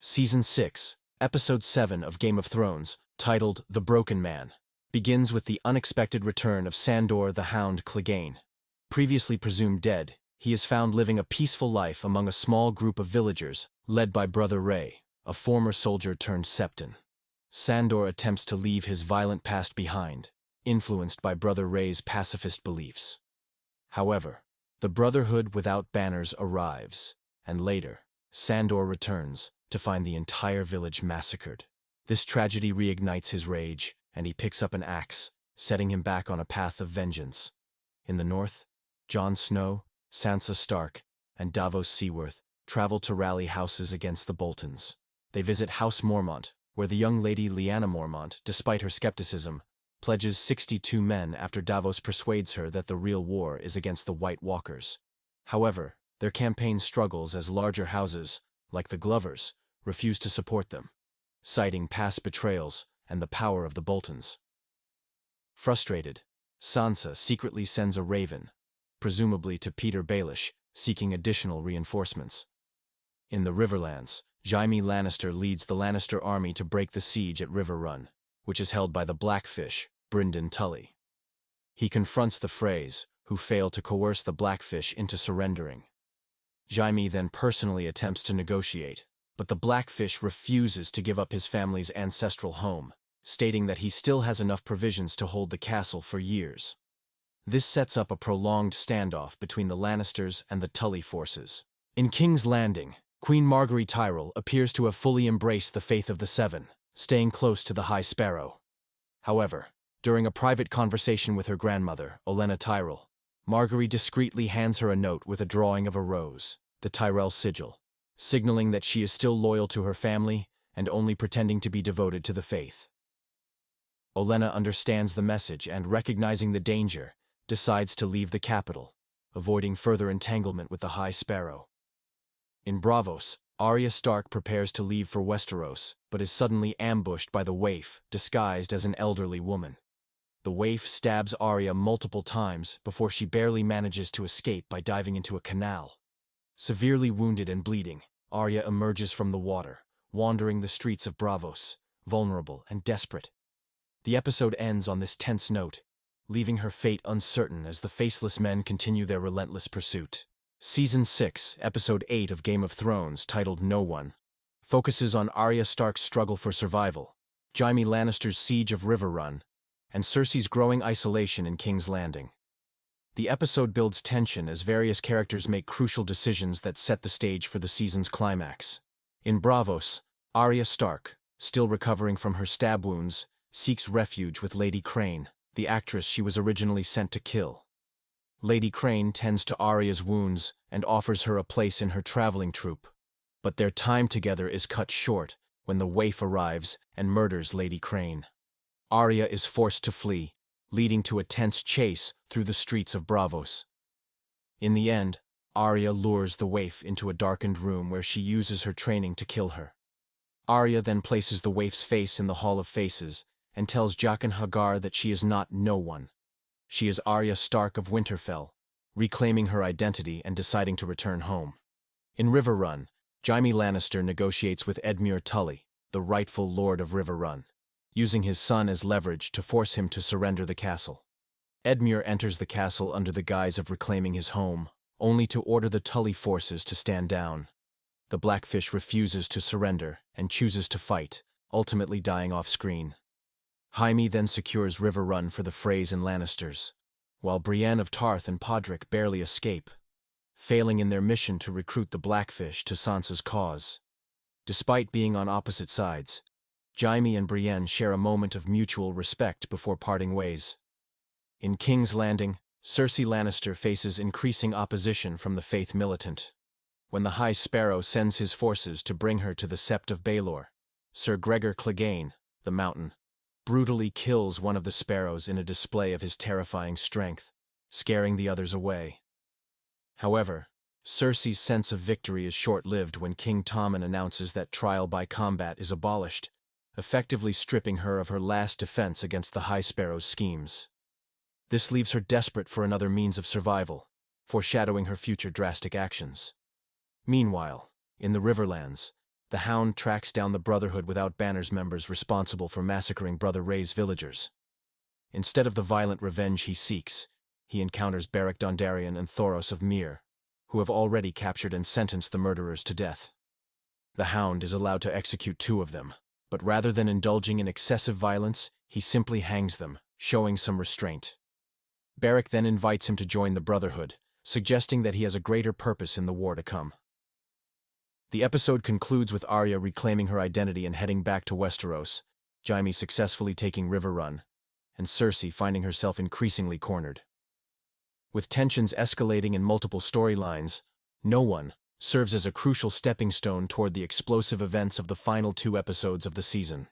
Season 6, Episode 7 of Game of Thrones, titled The Broken Man, begins with the unexpected return of Sandor the Hound Clegane. Previously presumed dead, he is found living a peaceful life among a small group of villagers, led by Brother Ray, a former soldier turned Septon. Sandor attempts to leave his violent past behind, influenced by Brother Ray's pacifist beliefs. However, the Brotherhood without banners arrives, and later, Sandor returns to find the entire village massacred. This tragedy reignites his rage, and he picks up an axe, setting him back on a path of vengeance. In the north, Jon Snow, Sansa Stark, and Davos Seaworth travel to rally houses against the Boltons. They visit House Mormont, where the young lady Lyanna Mormont, despite her skepticism, pledges 62 men after Davos persuades her that the real war is against the White Walkers. However, their campaign struggles as larger houses, like the Glovers, refuse to support them, citing past betrayals and the power of the Boltons. Frustrated, Sansa secretly sends a raven, presumably to Peter Baelish, seeking additional reinforcements. In the Riverlands, Jaime Lannister leads the Lannister army to break the siege at Riverrun, which is held by the Blackfish, Brynden Tully. He confronts the Freys, who fail to coerce the Blackfish into surrendering. Jaime then personally attempts to negotiate, but the Blackfish refuses to give up his family's ancestral home, stating that he still has enough provisions to hold the castle for years. This sets up a prolonged standoff between the Lannisters and the Tully forces. In King's Landing, Queen Margaery Tyrell appears to have fully embraced the faith of the Seven, staying close to the High Sparrow. However, during a private conversation with her grandmother, Olenna Tyrell, Margaery discreetly hands her a note with a drawing of a rose, the Tyrell sigil, signaling that she is still loyal to her family and only pretending to be devoted to the faith. Olenna understands the message and, recognizing the danger, decides to leave the capital, avoiding further entanglement with the High Sparrow. In Braavos, Arya Stark prepares to leave for Westeros, but is suddenly ambushed by the Waif, disguised as an elderly woman. The Waif stabs Arya multiple times before she barely manages to escape by diving into a canal. Severely wounded and bleeding, Arya emerges from the water, wandering the streets of Braavos, vulnerable and desperate. The episode ends on this tense note, leaving her fate uncertain as the faceless men continue their relentless pursuit. Season 6, Episode 8 of Game of Thrones, titled No One, focuses on Arya Stark's struggle for survival, Jaime Lannister's siege of Riverrun, and Cersei's growing isolation in King's Landing. The episode builds tension as various characters make crucial decisions that set the stage for the season's climax. In Braavos, Arya Stark, still recovering from her stab wounds, seeks refuge with Lady Crane, the actress she was originally sent to kill. Lady Crane tends to Arya's wounds and offers her a place in her traveling troupe, but their time together is cut short when the Waif arrives and murders Lady Crane. Arya is forced to flee, leading to a tense chase through the streets of Braavos. In the end, Arya lures the Waif into a darkened room where she uses her training to kill her. Arya then places the Waif's face in the Hall of Faces and tells Jaqen H'ghar that she is not no one. She is Arya Stark of Winterfell, reclaiming her identity and deciding to return home. In Riverrun, Jaime Lannister negotiates with Edmure Tully, the rightful Lord of Riverrun, using his son as leverage to force him to surrender the castle. Edmure enters the castle under the guise of reclaiming his home, only to order the Tully forces to stand down. The Blackfish refuses to surrender and chooses to fight, ultimately dying off-screen. Jaime then secures Riverrun for the Freys and Lannisters, while Brienne of Tarth and Podrick barely escape, failing in their mission to recruit the Blackfish to Sansa's cause. Despite being on opposite sides, Jaime and Brienne share a moment of mutual respect before parting ways. In King's Landing, Cersei Lannister faces increasing opposition from the Faith militant. When the High Sparrow sends his forces to bring her to the Sept of Baelor, Sir Gregor Clegane, the Mountain, brutally kills one of the sparrows in a display of his terrifying strength, scaring the others away. However, Cersei's sense of victory is short-lived when King Tommen announces that trial by combat is abolished, effectively stripping her of her last defense against the High Sparrow's schemes. This leaves her desperate for another means of survival, foreshadowing her future drastic actions. Meanwhile, in the Riverlands, The Hound tracks down the Brotherhood without Banner's members responsible for massacring Brother Ray's villagers. Instead of the violent revenge he seeks, he encounters Beric Dondarrion and Thoros of Myr, who have already captured and sentenced the murderers to death. The Hound is allowed to execute 2 of them, but rather than indulging in excessive violence, he simply hangs them, showing some restraint. Beric then invites him to join the Brotherhood, suggesting that he has a greater purpose in the war to come. The episode concludes with Arya reclaiming her identity and heading back to Westeros, Jaime successfully taking Riverrun, and Cersei finding herself increasingly cornered. With tensions escalating in multiple storylines, no one serves as a crucial stepping stone toward the explosive events of the final 2 episodes of the season.